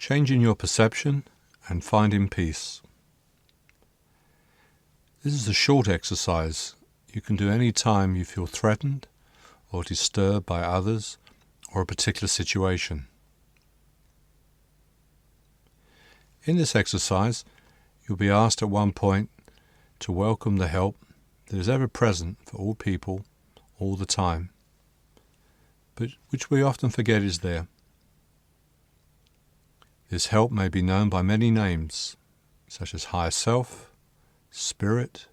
Changing your perception and finding peace. This is a short exercise you can do any time you feel threatened or disturbed by others or a particular situation. In this exercise, you'll be asked at one point to welcome the help that is ever present for all people all the time, but which we often forget is there. This help may be known by many names, such as Higher Self, Spirit,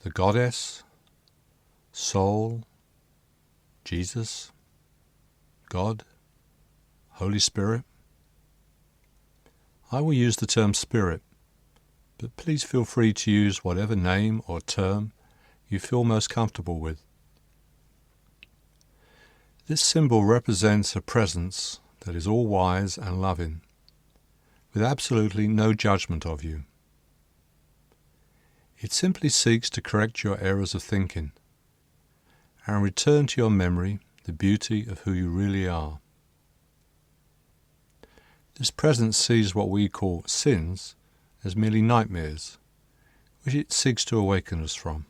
the Goddess, Soul, Jesus, God, Holy Spirit. I will use the term Spirit, but please feel free to use whatever name or term you feel most comfortable with. This symbol represents a presence that is all-wise and loving, with absolutely no judgment of you. It simply seeks to correct your errors of thinking and return to your memory the beauty of who you really are. This presence sees what we call sins as merely nightmares, which it seeks to awaken us from.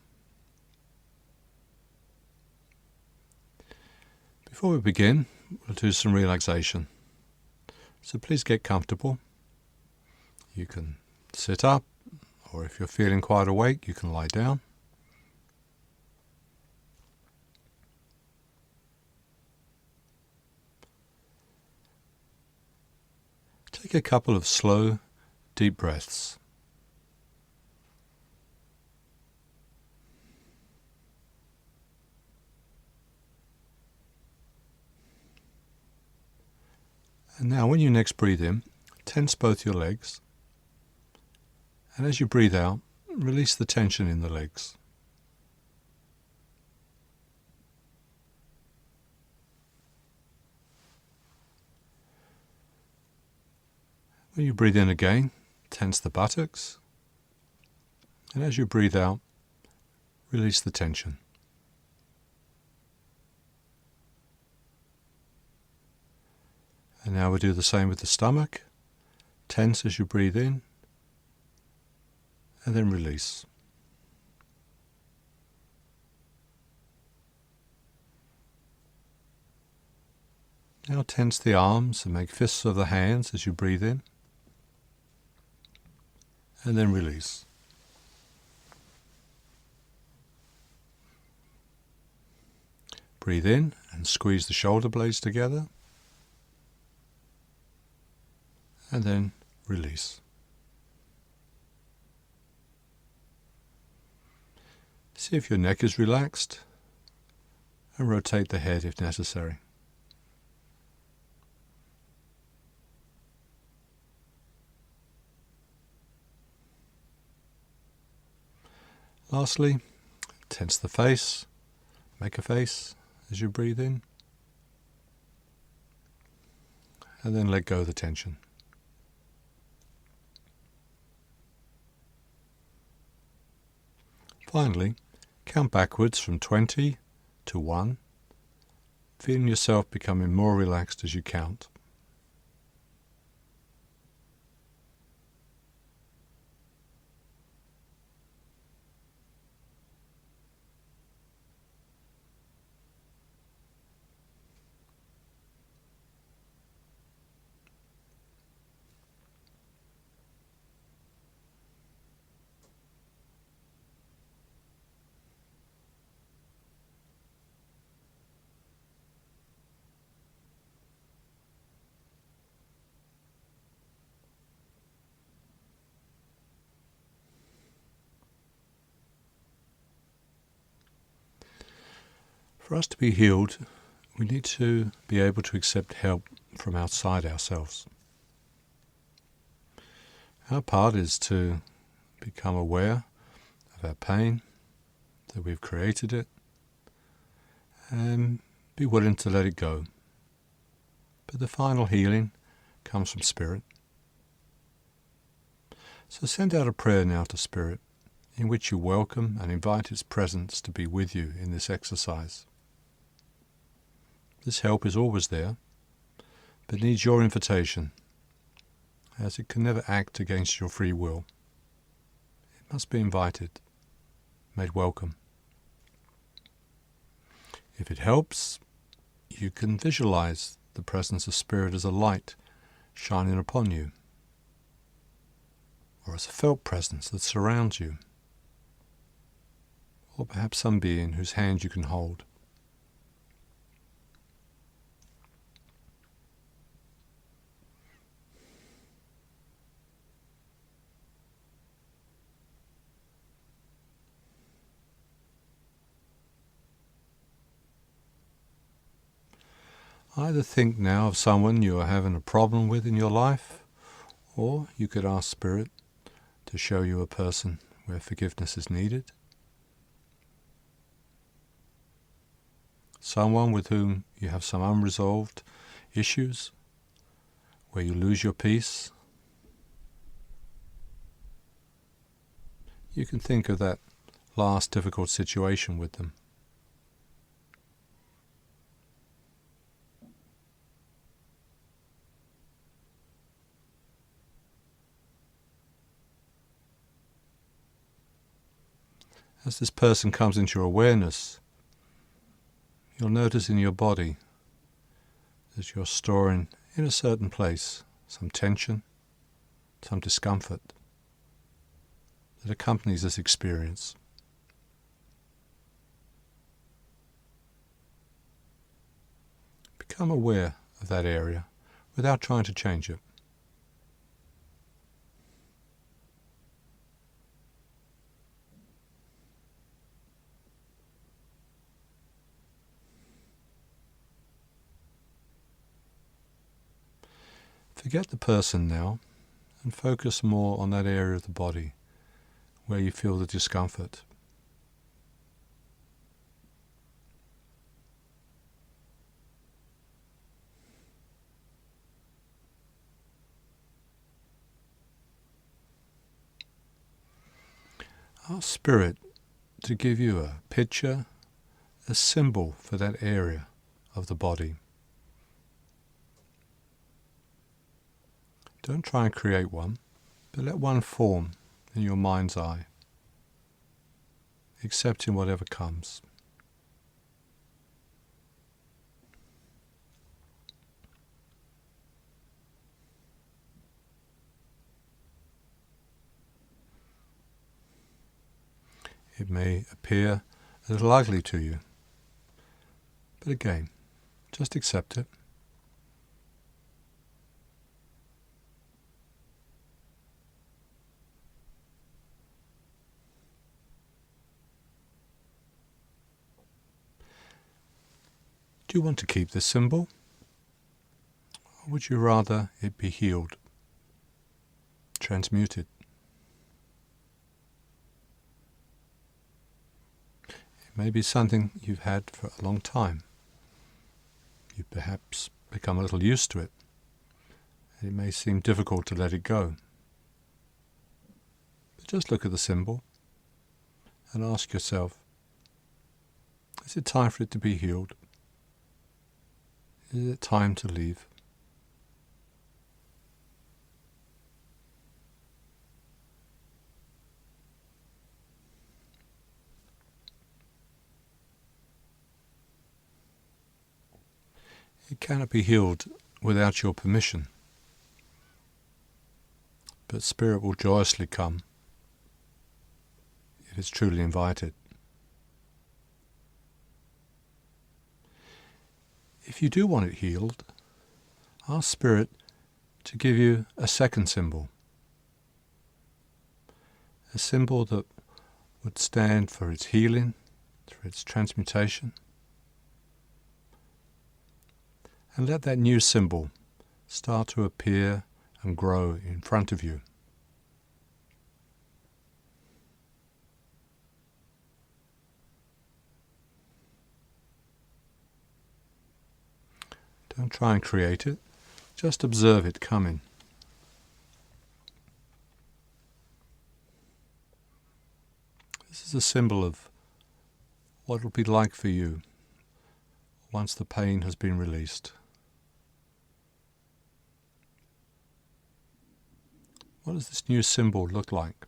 Before we begin, we'll do some relaxation. So please get comfortable. You can sit up, or if you're feeling quite awake, you can lie down. Take a couple of slow, deep breaths. And now when you next breathe in, tense both your legs. And as you breathe out, release the tension in the legs. When you breathe in again, tense the buttocks. And as you breathe out, release the tension. And now we do the same with the stomach. Tense as you breathe in, and then release. Now tense the arms and make fists of the hands as you breathe in, and then release. Breathe in and squeeze the shoulder blades together, and then release. See if your neck is relaxed, and rotate the head if necessary. Lastly, tense the face, make a face as you breathe in, and then let go of the tension. Finally, count backwards from 20 to 1, feeling yourself becoming more relaxed as you count. For us to be healed, we need to be able to accept help from outside ourselves. Our part is to become aware of our pain, that we've created it, and be willing to let it go. But the final healing comes from Spirit. So send out a prayer now to Spirit, in which you welcome and invite its presence to be with you in this exercise. This help is always there, but needs your invitation. as it can never act against your free will. It must be invited, made welcome. If it helps, you can visualize the presence of spirit as a light shining upon you, or as a felt presence that surrounds you, or perhaps some being whose hand you can hold. Either think now of someone you are having a problem with in your life, or you could ask Spirit to show you a person where forgiveness is needed. Someone with whom you have some unresolved issues, where you lose your peace. You can think of that last difficult situation with them. As this person comes into your awareness, you'll notice in your body that you're storing in a certain place some tension, some discomfort that accompanies this experience. Become aware of that area without trying to change it. Forget the person now and focus more on that area of the body where you feel the discomfort. Ask Spirit to give you a picture, a symbol for that area of the body. Don't try and create one, but let one form in your mind's eye, accepting whatever comes. It may appear a little ugly to you, but again, just accept it. Do you want to keep this symbol? Or would you rather it be healed, transmuted? It may be something you've had for a long time. You've perhaps become a little used to it, and it may seem difficult to let it go. But just look at the symbol and ask yourself, is it time for it to be healed? Is it time to leave? It cannot be healed without your permission, but Spirit will joyously come if it's truly invited. If you do want it healed, ask Spirit to give you a second symbol, a symbol that would stand for its healing, for its transmutation. And let that new symbol start to appear and grow in front of you. Don't try and create it, just observe it coming. This is a symbol of what it will be like for you once the pain has been released. What does this new symbol look like?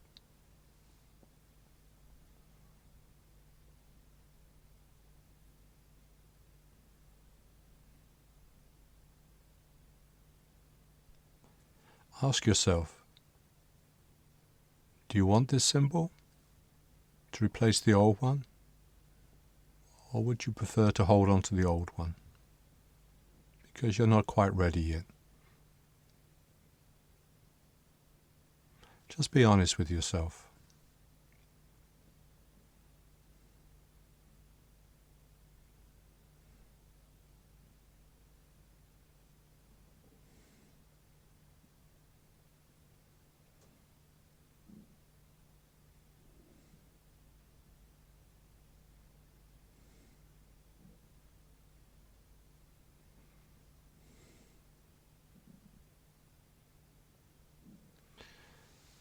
Ask yourself, do you want this symbol to replace the old one? Or would you prefer to hold on to the old one? Because you're not quite ready yet. Just be honest with yourself.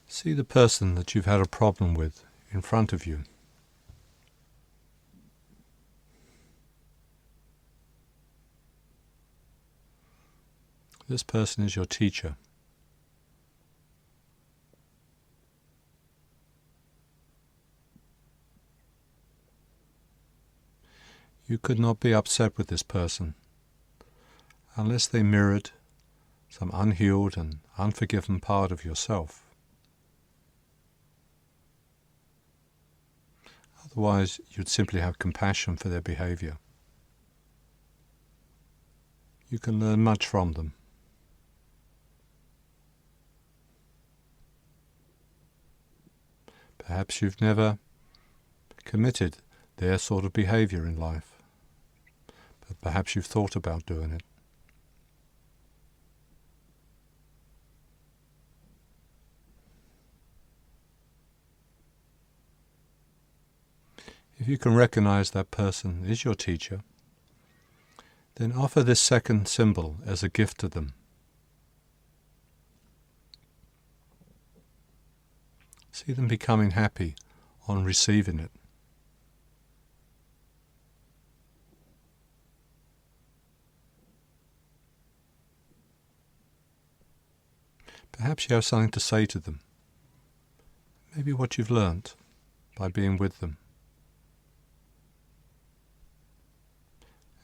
See the person that you've had a problem with in front of you. This person is your teacher. You could not be upset with this person unless they mirrored some unhealed and unforgiven part of yourself. Otherwise, you'd simply have compassion for their behavior. You can learn much from them. Perhaps you've never committed their sort of behavior in life, but perhaps you've thought about doing it. If you can recognize that person is your teacher, then offer this second symbol as a gift to them. See them becoming happy on receiving it. Perhaps you have something to say to them. Maybe what you've learnt by being with them.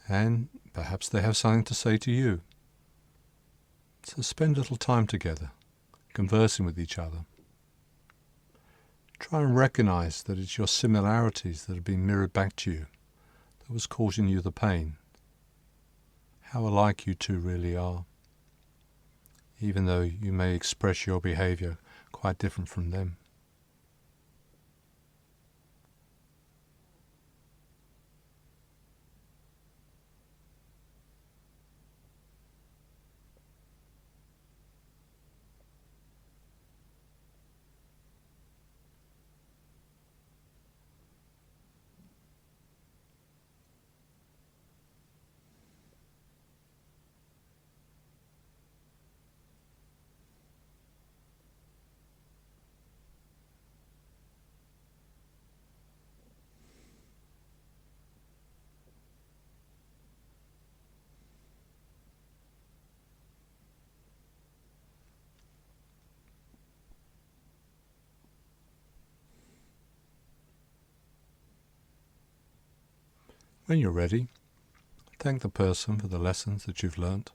And perhaps they have something to say to you. So spend a little time together, conversing with each other. Try and recognize that it's your similarities that have been mirrored back to you that was causing you the pain. How alike you two really are, even though you may express your behavior quite different from them. When you're ready, thank the person for the lessons that you've learnt.